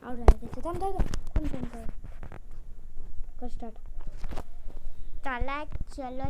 Out झालं त्याचं. थांब कर स्टार्ट. चला चलो.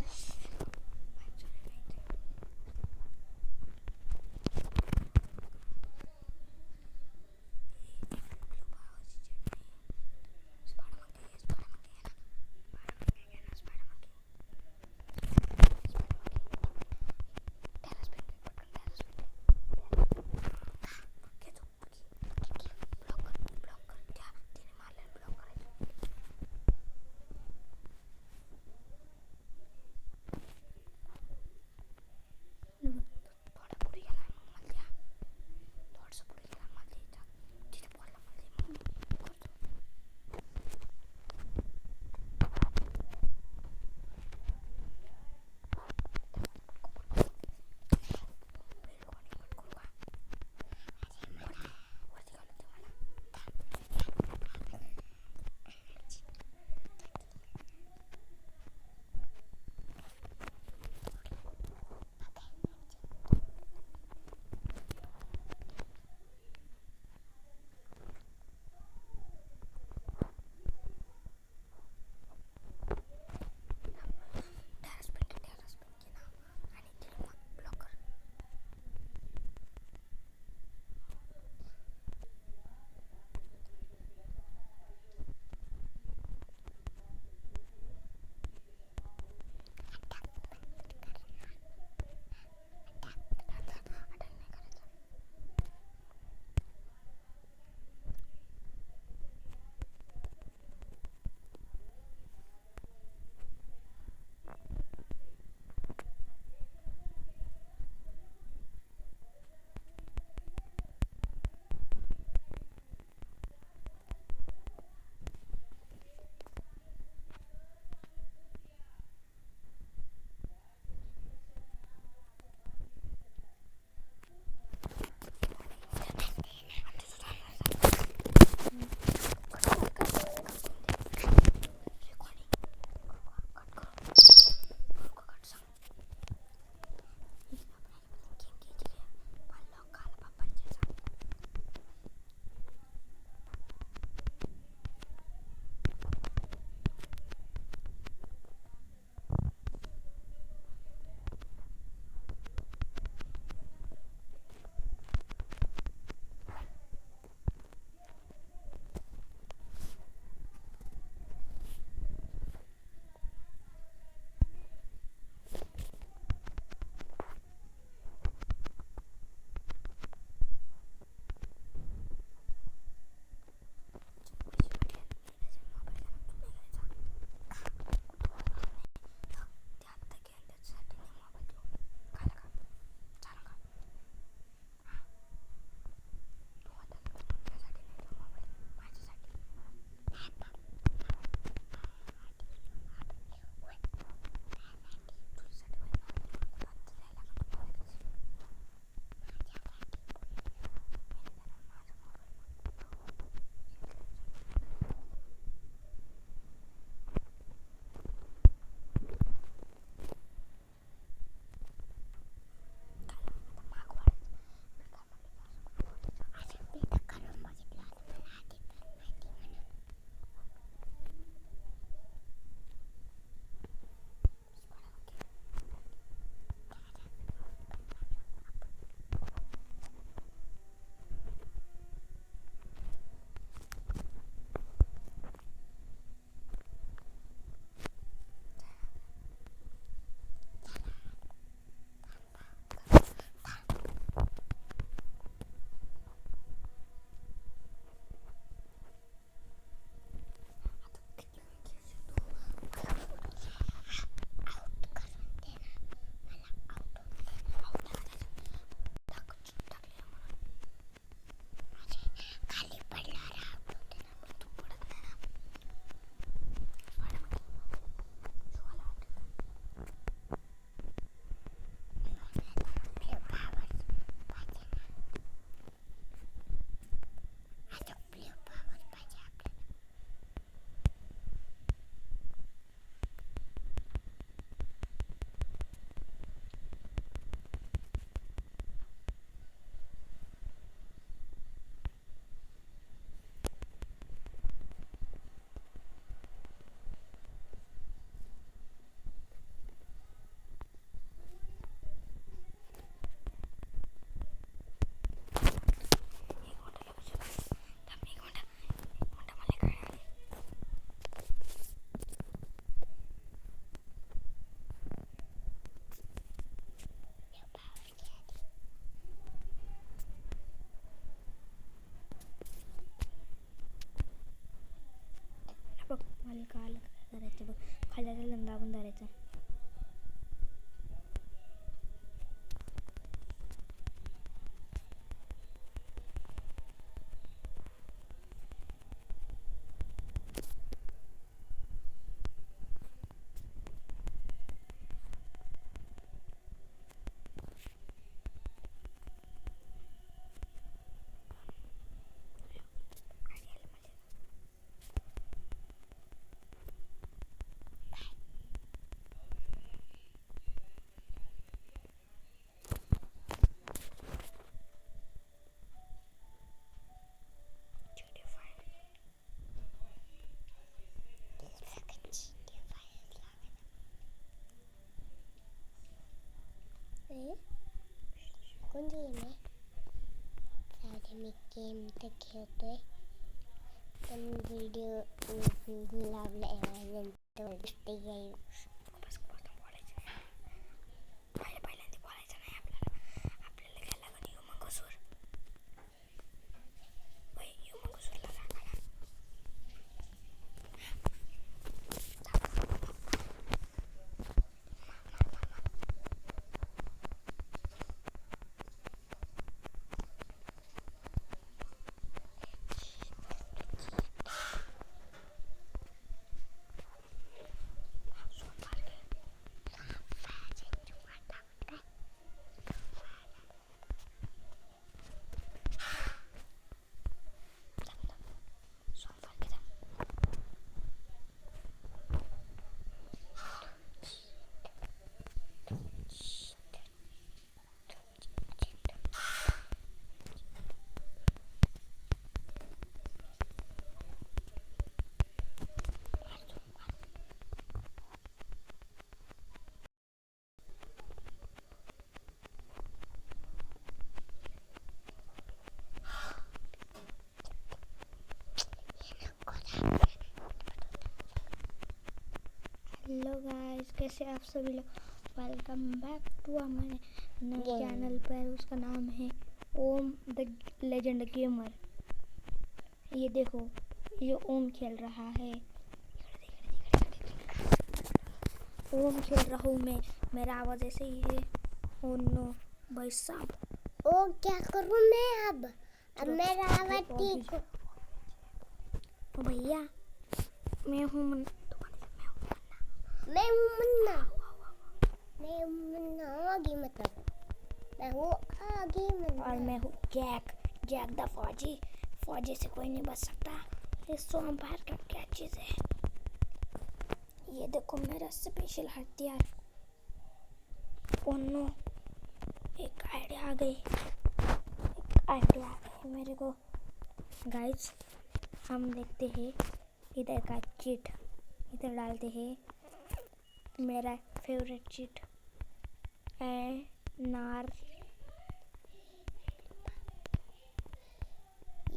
काल करायचं बघ, खाल्याला दाबून धरायचं. कोणती गेम आहे? साधे मी गेम तर खेळतोय, पण व्हिडिओ लावला नंतर ते गेम पहिल्यांदा बोलायचं नाही आपल्याला. आपल्याला काय लागत ह्युमन कसूर. ह्युमन कसूरला लागायला. हेलो गाइस, कैसे आप सभी लोग? वेलकम बैक टू हमारे नए चैनल पर. उसका नाम है ओम द लेजेंड गेमर. ये देखो, ये ओम खेल रहा है. ओम खेल रहा हूँ मैं. मेरा आवाज़ ऐसे ही है. ओ नो भाई साहब, ओ क्या करूँ मैं अब मेरा आवाज ठीक हो. ओ भैया, मैं हूँ मैं हूँ मुन्ना आगे, मतलब मैं हूँ आगे मुन्ना. और मैं हूँ जैक द फौजी. फौजी से कोई नहीं बच सकता. ये सोमवार का क्या चीज़ है? ये देखो मेरा स्पेशल हथियार. ओह नो, एक आइडिया आ गई मेरे को. गाइस, हम देखते हैं इधर का चीट. इधर डालते हैं मेरा फेवरेट चीट नार.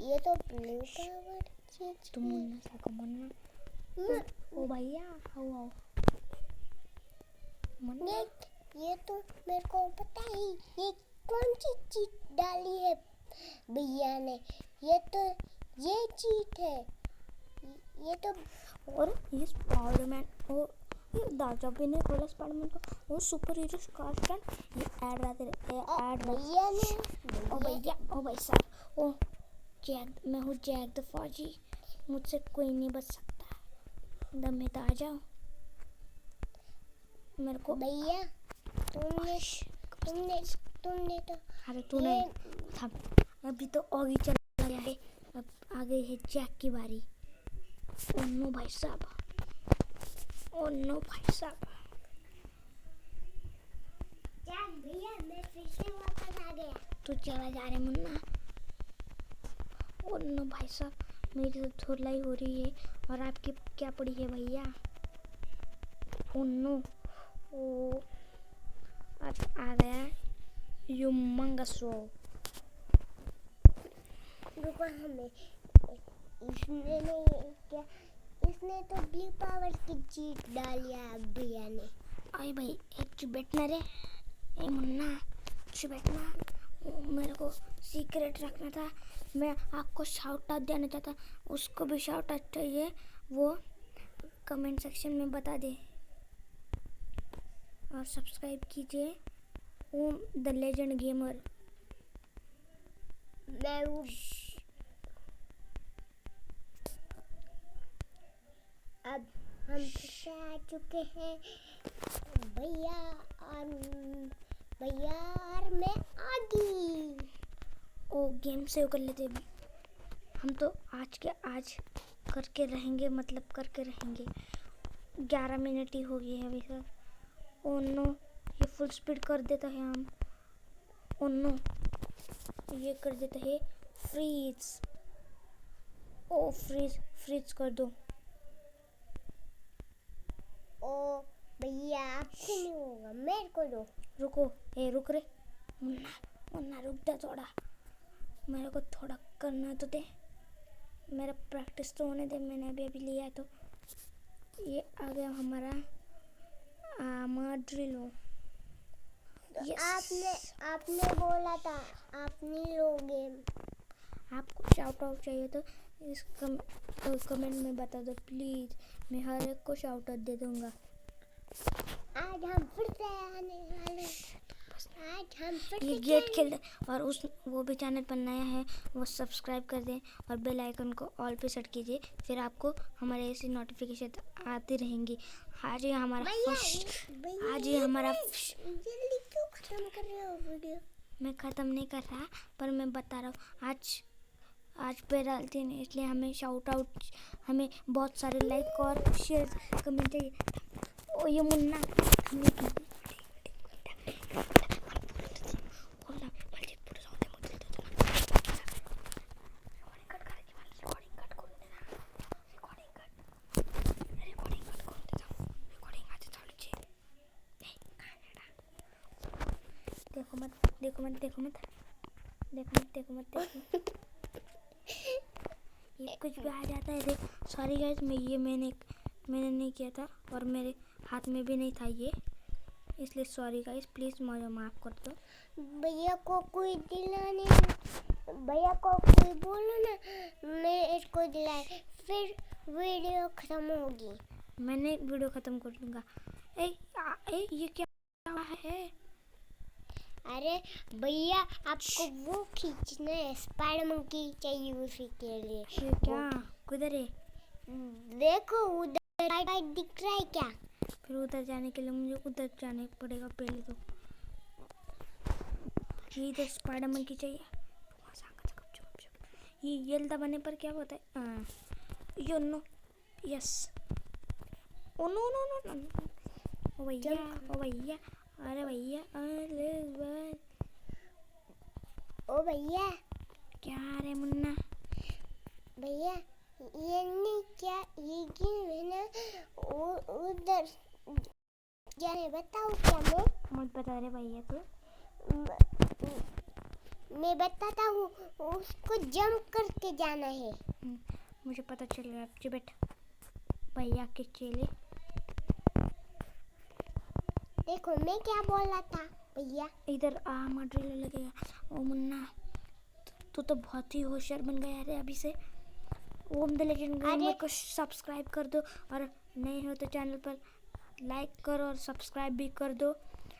ये तो ब्लू पावर चीज. तुम मुन्ना साको मुन्ना. ओ भैया, आओ मुन्ना. ये तो मेरे को पता है. ये कौन सी चीज डाली है भैया ने? ये चीट है. ये तो और ये स्पाइडरमैन. और ये दाजा भी ने खोला स्पाइडरमैन को. वो सुपर हीरो कास्टन. ये ऐड भैया ने. ओ भैया, ओ भाई साहब, ओ जैक. मैं हूँ जैक द फौजी. मुझसे कोई नहीं बच सकता. दम में तो आ जाओ मेरे को. भैया तुमने तो. अरे तूने अभी तो आगे चला गया है. अब आ गई है जैक की बारी. ओ नो भाई साहब, ओ नो भाई साहब. भैया मैं फिर से वापस आ गया. तू चला जा रहे मुन्ना. ओ नो भाई साहब, मेरी तो धुलाई हो रही है. और आपकी क्या पड़ी है भैया? ओ नो, ओ अब आ गया ह्यूमंगसो. रुको, हमें इसने तो ब्लू पावर की चीट डाली है भैया ने. अरे भाई, एक चुप बैठना रे. ए मुन्ना, चुप बैठना. मेरे को सीक्रेट रखना था. मैं आपको शाउट आउट देना चाहता. उसको भी शाउट आउट चाहिए. वो कमेंट सेक्शन में बता दे और सब्सक्राइब कीजिए ओम द लेजेंड गेमर। मैं हूँ अब हम फिर से आ चुके हैं भैया और मैं आगी। ओ गेम सेव कर लेते अभी। हम तो आज के आज करके रहेंगे, मतलब करके रहेंगे। 11 मिनट ही हो गई है अभी तक। ओ नो, ये फुल स्पीड कर देता है हम। ओ नो, ये कर देता है फ्रीज। ओ फ्रीज कर दो। ओ भैया आपसे नहीं होगा, मेरे को दो। रुको, रुक रे मुन्ना रुक जा थोड़ा, मेरे को थोड़ा करना तो दे, मेरा प्रैक्टिस तो होने दे। मैंने अभी लिया है। तो ये आ गया हमारा ड्रिलो। yes. आपने बोला था आपने लोगे। आपको शाउट आउट चाहिए तो इस कमेंट में बता दो प्लीज, मैं हर एक को शाउट आउट दे दूंगा। आज हम फिर से आने वाले, आज हम फिर ये से गेट खेल और वो भी चैनल पर नया है वो सब्सक्राइब कर दें और बेल आइकन को ऑल पे सेट कीजिए, फिर आपको हमारे ऐसी नोटिफिकेशन आती रहेंगी। आज ये हमारा जल्दी क्यों खत्म कर रहे हो वीडियो? मैं ख़त्म नहीं कर रहा, पर मैं बता रहा हूँ आज पे डालती नहीं, इसलिए हमें शाउट आउट, हमें बहुत सारे लाइक और शेयर कमेंट चाहिए। ओ ये मुन्ना देखो मत ये कुछ भी आ जाता है। देख सॉरी गाइस, मैंने नहीं किया था और मेरे हाथ में भी नहीं था ये, इसलिए सॉरी गाइस, प्लीज मुझे माफ कर दो। भैया को कोई दिलाने, भैया को कोई बोलो ना मैं इसको दिलाए, फिर वीडियो खत्म होगी। मैंने वीडियो खत्म कर दूंगा। ये क्या है? अरे भैया आपको वो खींचना है, spidermonkey चाहिए उसी के लिए। ये क्या किधर है? देखो उधर दिख रहा है क्या? फिर उधर जाने के लिए मुझे उधर जाने पड़ेगा पहले तो। ये इधर spidermonkey चाहिए। ये येल्दा बनने पर क्या होता है? Yo no, yes. Oh no no no no, oh भैया, अरे भैया, ओ भैया क्या रे मुन्ना? भैया ये नहीं क्या, ये गेम है ना, उधर जाने बताओ क्या? मैं मत बता रे भैया तू। मैं बताता हूँ, उसको जंप करके जाना है। मुझे पता चल गया। चिबट भैया के चेले। देखो मैं क्या बोल रहा था भैया। इधर ड्रिल लगेगा। ओ मुन्ना तू तो बहुत ही होशियार बन गया रे अभी से। ओम द लेजेंड गेमर को सब्सक्राइब कर दो और नए हो तो चैनल पर लाइक करो और सब्सक्राइब भी कर दो।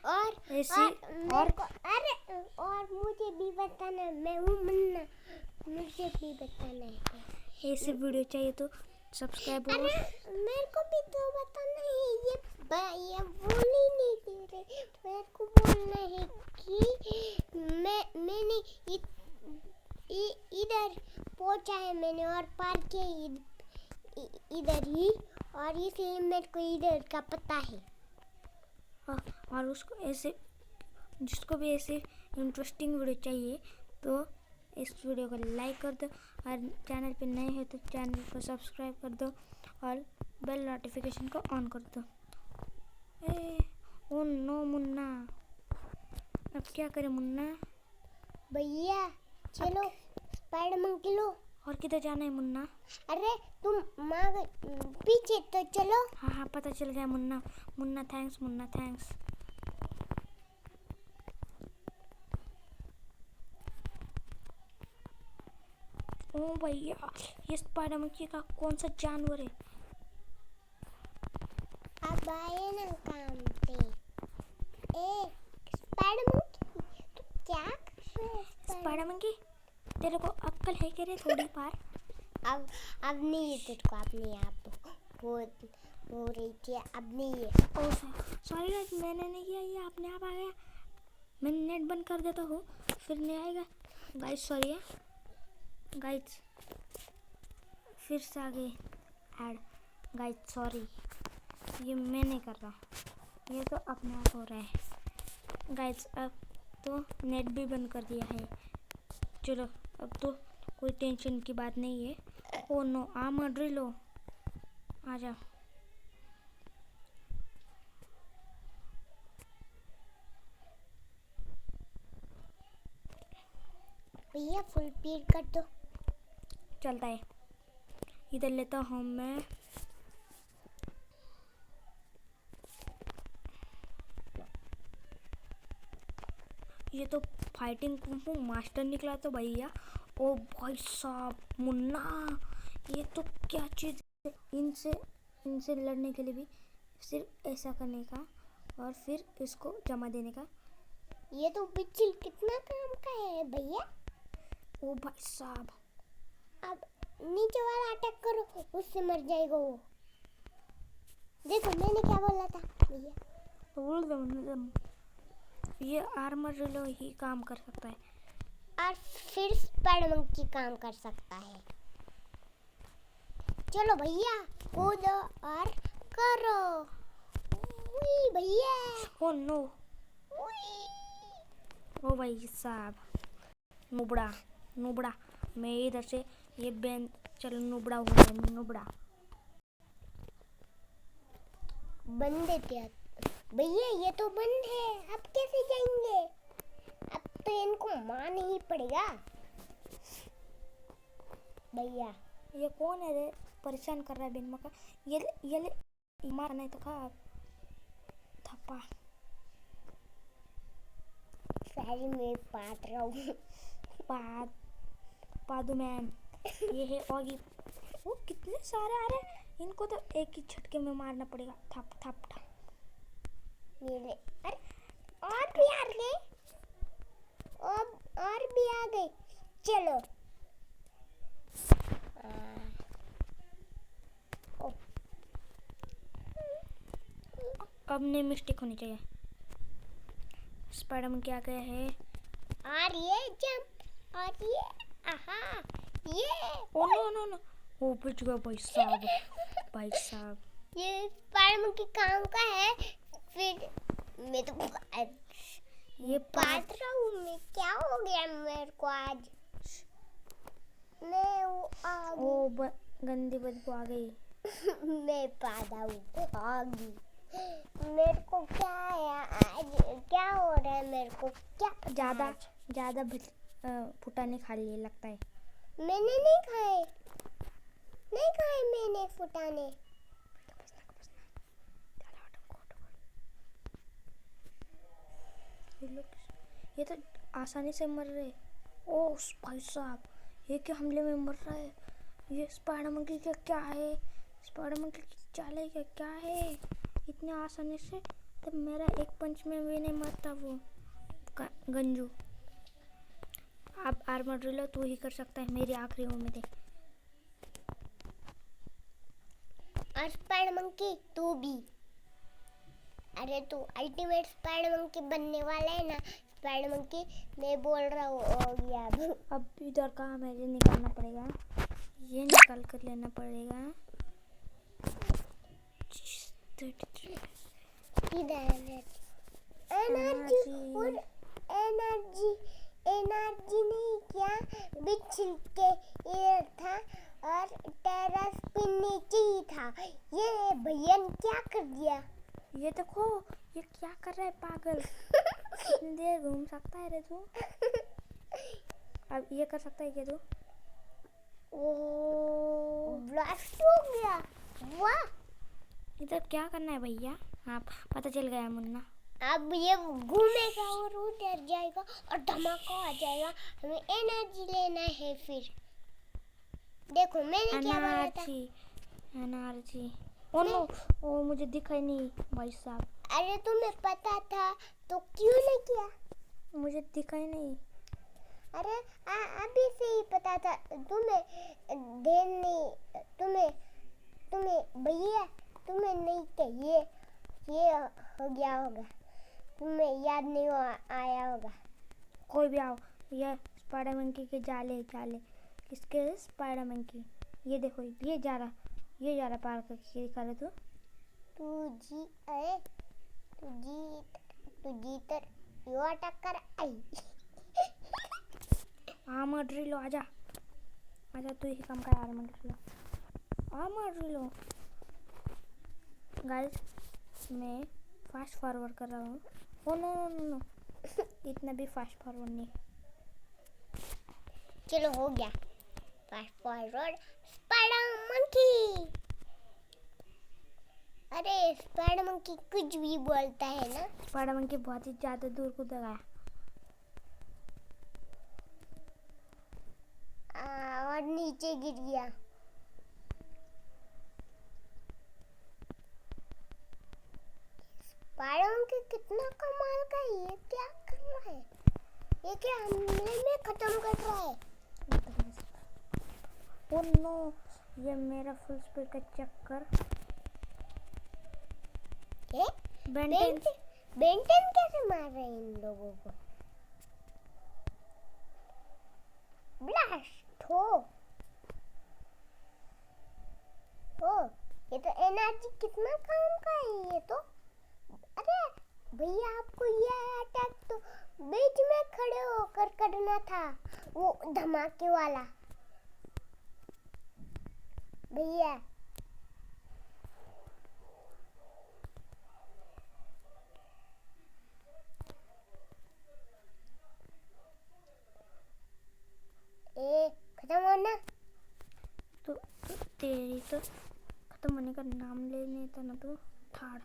और ऐसे और मुझे भी बताना, मैं हूँ मुन्ना, मुझे भी बताना है। ऐसे वीडियो चाहिए तो सब्सक्राइब करो। मेरे को भी तो बताना है। ये बोल ही नहीं दे रहे। मेरे को बोलना है कि मैंने इधर पहुंचा है मैंने और पार्क किया इधर ही, और इसलिए मेरे को इधर का पता है। और उसको ऐसे, जिसको भी ऐसे इंटरेस्टिंग वीडियो चाहिए तो इस वीडियो को लाइक कर दो और चैनल पे नए हो तो चैनल को सब्सक्राइब कर दो और बेल नोटिफिकेशन को ऑन कर दो। ओ नो मुन्ना, अब क्या करें मुन्ना? भैया चलो spidermonkey लो। और किधर जाना है मुन्ना? अरे तुम पीछे तो चलो। हाँ पता चल गया मुन्ना थैंक्स मुन्ना थैंक्स। ओ भैया, ये spidermonkey का कौन सा जानवर है? अब आए ना काम पे। ए spidermonkey, तू क्या कर रहा है? spidermonkey, तेरे को अक्ल है क्या रे थोड़ी पार? अब नहीं है तेरे को अपने आप हो रही थी, अब नहीं है। ओह सॉरी गाइस, मैंने नहीं किया, ये अपने आप आ गया। मैं नेट बंद कर देता हूँ फिर नहीं आएगा गाइस, सॉरी है गाइस, फिर से आ गए ऐड गाइस, सॉरी, ये मैं नहीं कर रहा, ये तो अपने आप हो रहा है गाइस। अब तो नेट भी बंद कर दिया है, चलो अब तो कोई टेंशन की बात नहीं है। ओ नो, आ ड्रिलो, आ जा। भैया फुल स्पीड कर दो। चलता है, इधर लेता हूँ मैं। ये तो फाइटिंग कुंफू मास्टर निकला तो भैया। ओ भाई साहब मुन्ना, ये तो क्या चीज़ है। इनसे लड़ने के लिए भी सिर्फ ऐसा करने का और फिर इसको जमा देने का। ये तो बिच्छू कितना काम का है भैया। ओ भाई साहब, अब नीचे वाला अटैक करो, उससे मर जाएगा वो। देखो मैंने क्या बोला था भैया। बोल दो, ये आर्मर रिलो ही काम कर सकता है और फिर spidermonkey काम कर सकता है। चलो भैया कूदो और करो। उई भैया, ओ नो, ओ भाई साहब, नुबड़ा, मैं इधर से ये बेन, चलो नुबड़ा हो गया, नुबड़ा बंद देते भैया। ये तो बंद है, अब कैसे जाएंगे? अब तो इनको मारना ही पड़ेगा भैया। ये कौन है रे, परेशान कर रहा है बिन मका। ये ले मार नहीं तो खा थप्पा। सारी मैं पाट रहा हूँ। पादू मैन, ये है ऑगी। वो कितने सारे आ रहे हैं, इनको तो एक ही झटके में मारना पड़ेगा। थप थप थप मेरे अरे और भी आ गए, और भी आ गए। चलो अब नहीं मिस्टेक होनी चाहिए। स्पाइडरमैन क्या गया है, और ये जंप, और ये आहा, ये ओ नो, वो बच गया भाई साहब। ये स्पाइडरमैन काम का है। फिर मैं तो ये पाट रहा हूँ मैं। क्या हो गया मेरे को आज? मैं ओ गंदी बदबू आ गई। मैं पादा हूँ आगी। मेरे को क्या है आज? क्या हो रहा है मेरे को? क्या ज्यादा फुटाने खा लिए लगता है। मैंने नहीं खाए मैंने फुटाने। ये तो आसानी से मर रहे। ओ भाई साहब, ये क्या हमले में मर रहा है। ये स्पाइडरमैन का क्या है, स्पाइडरमैन की चाल है क्या है, इतने आसानी से। तब मेरा एक पंच में भी नहीं मरता वो गंजू। अब आर्मर ड्रिलो तू ही कर सकता है, मेरी आखिरी उम्मीद है। और spidermonkey तू भी। अरे तू अल्टीमेट spidermonkey बनने वाला है ना spidermonkey। मैं बोल रहा हूँ हो गया। अब इधर का मुझे निकालना पड़ेगा, ये निकाल कर लेना पड़ेगा। एनर्जी नहीं क्या बिछल के इधर था और टेरेस पे नीचे ही था। ये भैया ने क्या कर दिया? ये देखो, ये क्या कर रहा है पागल। कितनी देर घूम सकता है रे तू? अब ये कर सकता है क्या तू? ओ ब्लास्ट हो गया, वाह। इधर क्या करना है भैया? हाँ पता चल गया मुन्ना। अब ये घूमेगा और उधर जाएगा और धमाका आ जाएगा। हमें एनर्जी लेना है। फिर देखो मैंने क्या बोला था। एनर्जी ओ नो, ओ मुझे दिखा ही नहीं भाई साहब। अरे तुम्हें पता था तो क्यों नहीं किया? मुझे दिखा ही नहीं। अरे अभी से ही पता था तुम्हें। ध्यान नहीं तुम्हें भैया, तुम्हें नहीं चाहिए। ये हो गया होगा, तुम्हें याद नहीं आया होगा। कोई भी आओ, ये स्पाइडर मंकी के जाले जाले। किसके स्पाइडर मंकी? ये देखो, ये जा रहा पार करके दिखा रहे तू जीत युवा टक्कर आई। आर्मर ड्रिलो आजा तू ही काम कर। आर्मर ड्रिलो गाइस, मैं फास्ट फॉरवर्ड कर रहा हूँ। Oh no no no no, इतना भी फास्ट फॉरवर्ड नहीं। चलो हो गया फास्ट फॉरवर्ड। स्पाइडर मंकी, अरे स्पाइडर मंकी कुछ भी बोलता है ना। स्पाइडर मंकी बहुत ही ज्यादा दूर कूद गया। और नीचे गिर गया। स्पाइडर मंकी कितना कमाल का है। ये क्या कर रहा है? ये क्या हमले में खत्म कर रहा है? ओ नो, ये मेरा फुल स्पीड का चक्कर। बेंटन कैसे मार रहे हैं इन लोगों को? ब्लास्ट हो, ये तो एनर्जी कितना काम का है ये तो। अरे भैया, आपको ये अटैक तो बीच में खड़े होकर करना था, वो धमाके वाला। भैया खत्म होना। तो तेरी तो खत्म होने का नाम लेने था ना। तो थाड़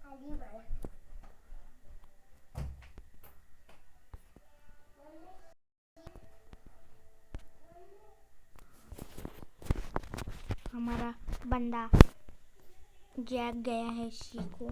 आगे बढ़ा। हमारा बंदा जैक गया है शी को।